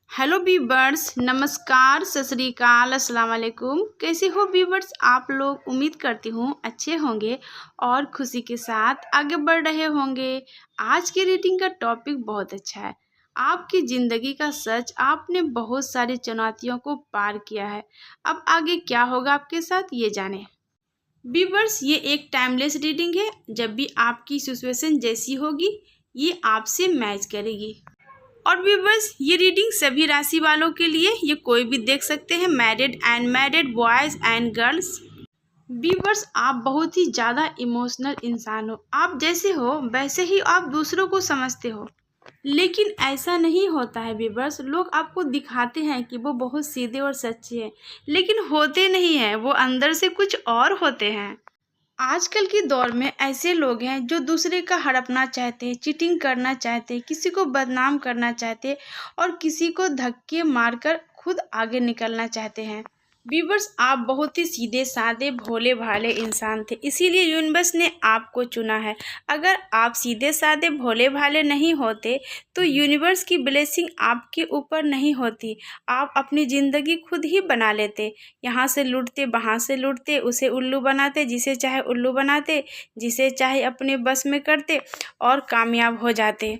Hello beavers, नमस्कार, सत श्री अकाल, अस्सलाम वालेकुम। कैसे हो बीवर्स आप लोग? उम्मीद करती हूँ अच्छे होंगे और खुशी के साथ आगे बढ़ रहे होंगे। आज की रीडिंग का टॉपिक बहुत अच्छा है। आपकी ज़िंदगी का सच। आपने बहुत सारी चुनौतियों को पार किया है। अब आगे क्या होगा आपके साथ, ये जाने। बीवर्स, ये एक टाइमलेस रीडिंग है। जब भी आपकी सिचुएशन जैसी होगी, ये आपसे मैच करेगी। और व्यूवर्स, ये रीडिंग सभी राशि वालों के लिए, ये कोई भी देख सकते हैं, married and married boys and girls. Viewers, आप बहुत ही ज़्यादा इमोशनल इंसान हो। आप जैसे हो वैसे ही आप दूसरों को समझते हो, लेकिन ऐसा नहीं होता है व्यूवर्स। लोग आपको दिखाते हैं कि वो बहुत सीधे और सच्चे हैं, लेकिन होते नहीं हैं, वो अंदर से कुछ और होते हैं। आजकल के दौर में ऐसे लोग हैं जो दूसरे का हड़पना चाहते हैं, चीटिंग करना चाहते हैं, किसी को बदनाम करना चाहते हैं और किसी को धक्के मारकर खुद आगे निकलना चाहते हैं। व्यूवर्स, आप बहुत ही सीधे साधे भोले भाले इंसान थे, इसीलिए यूनिवर्स ने आपको चुना है। अगर आप सीधे साधे भोले भाले नहीं होते तो यूनिवर्स की ब्लेसिंग आपके ऊपर नहीं होती। आप अपनी ज़िंदगी खुद ही बना लेते। यहाँ से लूटते, वहाँ से लूटते, उसे उल्लू बनाते, जिसे चाहे उल्लू बनाते, जिसे चाहे अपने बस में करते और कामयाब हो जाते,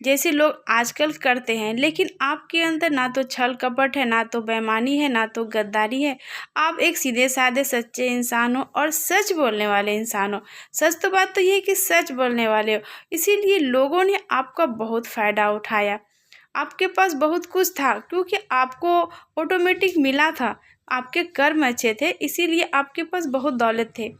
जैसे लोग आजकल करते हैं। लेकिन आपके अंदर ना तो छल कपट है, ना तो बेईमानी है, ना तो गद्दारी है। आप एक सीधे साधे सच्चे इंसान हो और सच बोलने वाले इंसान हो। सच तो बात तो ये है कि सच बोलने वाले हो, इसीलिए लोगों ने आपका बहुत फ़ायदा उठाया। आपके पास बहुत कुछ था क्योंकि आपको ऑटोमेटिक मिला था। आपके कर्म अच्छे थे, इसीलिए आपके पास बहुत दौलत थे।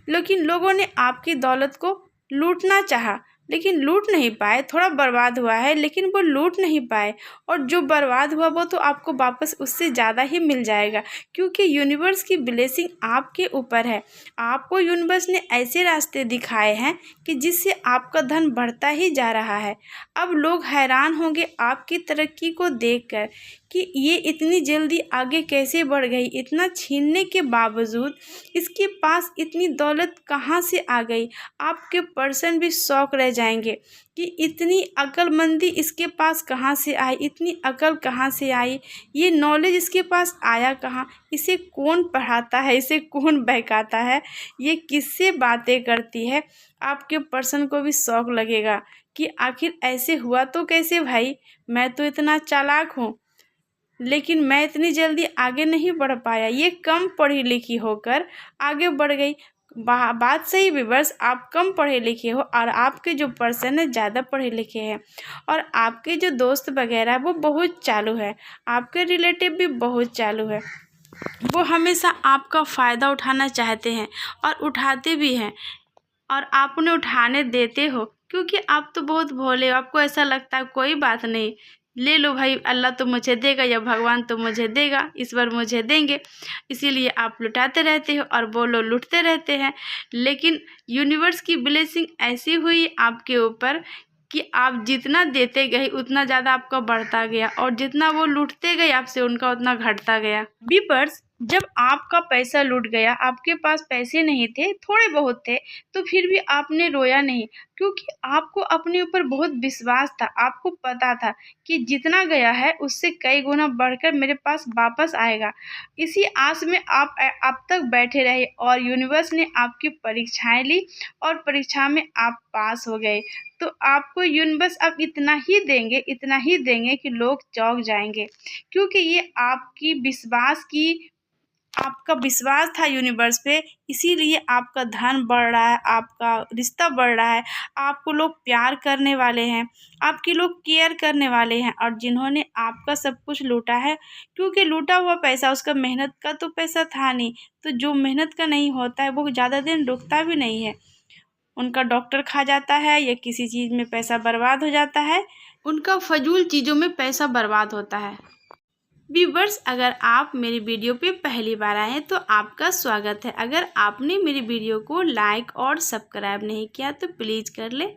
लेकिन लोगों ने आपकी दौलत को लूटना चाहा, लेकिन लूट नहीं पाए। थोड़ा बर्बाद हुआ है, लेकिन वो लूट नहीं पाए। और जो बर्बाद हुआ वो तो आपको वापस उससे ज़्यादा ही मिल जाएगा, क्योंकि यूनिवर्स की ब्लेसिंग आपके ऊपर है। आपको यूनिवर्स ने ऐसे रास्ते दिखाए हैं कि जिससे आपका धन बढ़ता ही जा रहा है। अब लोग हैरान होंगे आपकी तरक्की को देखकर कि ये इतनी जल्दी आगे कैसे बढ़ गई। इतना छीनने के बावजूद इसके पास इतनी दौलत कहाँ से आ गई। आपके पर्सन भी शौक रह जाएंगे कि इतनी अक्लमंदी इसके पास कहाँ से आई, इतनी अकल कहाँ से आई, ये नॉलेज इसके पास आया कहाँ, इसे कौन पढ़ाता है, इसे कौन बहकाता है, ये किससे बातें करती है। आपके पर्सन को भी शौक लगेगा कि आखिर ऐसे हुआ तो कैसे भाई, मैं तो इतना चालाक हूँ लेकिन मैं इतनी जल्दी आगे नहीं बढ़ पाया। ये कम पढ़ी लिखी होकर आगे बढ़ गई। बात सही व्यूअर्स, आप कम पढ़े लिखे हो और आपके जो पर्सन है ज़्यादा पढ़े लिखे हैं, और आपके जो दोस्त वगैरह वो बहुत चालू है, आपके रिलेटिव भी बहुत चालू है। वो हमेशा आपका फ़ायदा उठाना चाहते हैं और उठाते भी हैं, और आप उन्हें उठाने देते हो क्योंकि आप तो बहुत भोले हो। आपको ऐसा लगता है कोई बात नहीं, ले लो भाई, अल्लाह तो मुझे देगा या भगवान तो मुझे देगा, ईश्वर मुझे देंगे। इसीलिए आप लुटाते रहते हो और वो लोग लुटते रहते हैं। लेकिन यूनिवर्स की ब्लेसिंग ऐसी हुई आपके ऊपर कि आप जितना देते गए उतना ज़्यादा आपका बढ़ता गया, और जितना वो लूटते गए आपसे उनका उतना घटता गया। बीपर्स, जब आपका पैसा लूट गया, आपके पास पैसे नहीं थे, थोड़े बहुत थे, तो फिर भी आपने रोया नहीं, क्योंकि आपको अपने ऊपर बहुत विश्वास था। आपको पता था कि जितना गया है उससे कई गुना बढ़कर मेरे पास वापस आएगा। इसी आस में आप अब तक बैठे रहे और यूनिवर्स ने आपकी परीक्षाएं ली और परीक्षा में आप पास हो गए। तो आपको यूनिवर्स अब इतना ही देंगे, इतना ही देंगे कि लोग चौंक जाएंगे, क्योंकि ये आपका विश्वास था यूनिवर्स पे। इसीलिए आपका धन बढ़ रहा है, आपका रिश्ता बढ़ रहा है, आपको लोग प्यार करने वाले हैं, आपकी लोग केयर करने वाले हैं। और जिन्होंने आपका सब कुछ लूटा है, क्योंकि लूटा हुआ पैसा उसका मेहनत का तो पैसा था नहीं, तो जो मेहनत का नहीं होता है वो ज़्यादा दिन रुकता भी नहीं है। उनका डॉक्टर खा जाता है या किसी चीज़ में पैसा बर्बाद हो जाता है, उनका फजूल चीज़ों में पैसा बर्बाद होता है। व्यूवर्स, अगर आप मेरी वीडियो पे पहली बार आए हैं तो आपका स्वागत है। अगर आपने मेरी वीडियो को लाइक और सब्सक्राइब नहीं किया तो प्लीज़ कर ले,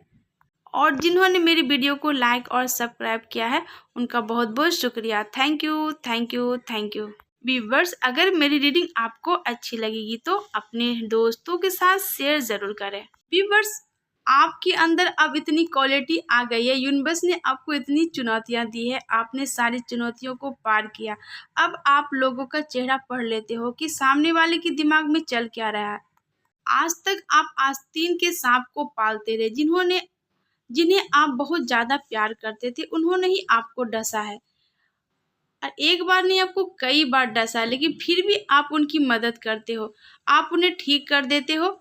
और जिन्होंने मेरी वीडियो को लाइक और सब्सक्राइब किया है उनका बहुत बहुत शुक्रिया। Thank you, thank you, thank you. Viewers, अगर मेरी रीडिंग आपको अच्छी लगेगी तो अपने दोस्तों के साथ शेयर ज़रूर करें। व्यूवर्स, आपके अंदर अब इतनी क्वालिटी आ गई है, यूनिवर्स ने आपको इतनी चुनौतियां दी है, आपने सारी चुनौतियों को पार किया। अब आप लोगों का चेहरा पढ़ लेते हो कि सामने वाले के दिमाग में चल क्या रहा है। आज तक आप आस्तीन के सांप को पालते रहे, जिन्हें आप बहुत ज़्यादा प्यार करते थे, उन्होंने ही आपको डसा है। और एक बार नहीं, आपको कई बार डसा है, लेकिन फिर भी आप उनकी मदद करते हो, आप उन्हें ठीक कर देते हो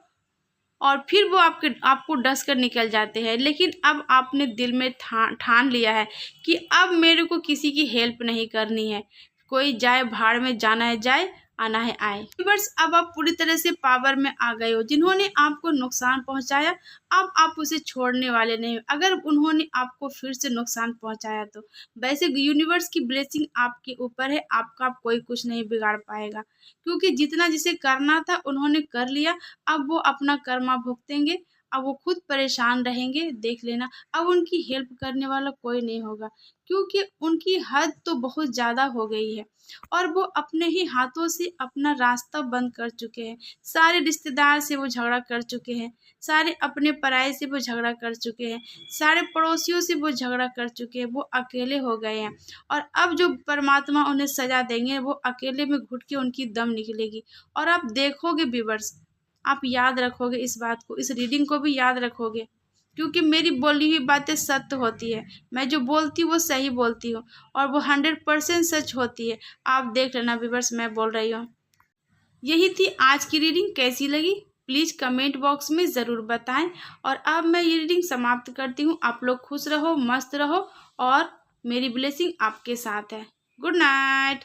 और फिर वो आपको डस कर निकल जाते हैं। लेकिन अब आपने दिल में ठान लिया है कि अब मेरे को किसी की हेल्प नहीं करनी है, कोई जाए भाड़ में, जाना है जाए, आना है आए। व्यूअर्स, अब आप पूरी तरह से पावर में आ गए हो। जिन्होंने आपको नुकसान पहुंचाया, अब आप उसे छोड़ने वाले नहीं हो, अगर उन्होंने आपको फिर से नुकसान पहुंचाया तो। वैसे यूनिवर्स की ब्लेसिंग आपके ऊपर है, आपका कोई कुछ नहीं बिगाड़ पाएगा, क्योंकि जितना जिसे करना था उन्होंने कर लिया। अब वो अपना कर्मा भुगतेंगे, अब वो खुद परेशान रहेंगे, देख लेना। अब उनकी हेल्प करने वाला कोई नहीं होगा, क्योंकि उनकी हद तो बहुत ज़्यादा हो गई है और वो अपने ही हाथों से अपना रास्ता बंद कर चुके हैं। सारे रिश्तेदार से वो झगड़ा कर चुके हैं, सारे अपने पराये से वो झगड़ा कर चुके हैं, सारे पड़ोसियों से वो झगड़ा कर चुके हैं। वो अकेले हो गए हैं और अब जो परमात्मा उन्हें सजा देंगे, वो अकेले में घुट के उनकी दम निकलेगी। और आप देखोगे व्यूअर्स, आप याद रखोगे इस बात को, इस रीडिंग को भी याद रखोगे, क्योंकि मेरी बोली हुई बातें सत्य होती है। मैं जो बोलती हूँ वो सही बोलती हूँ और वो 100% सच होती है। आप देख लेना व्यूअर्स, मैं बोल रही हूँ। यही थी आज की रीडिंग, कैसी लगी प्लीज़ कमेंट बॉक्स में ज़रूर बताएं। और अब मैं ये रीडिंग समाप्त करती हूँ। आप लोग खुश रहो, मस्त रहो और मेरी ब्लेसिंग आपके साथ है। Good night.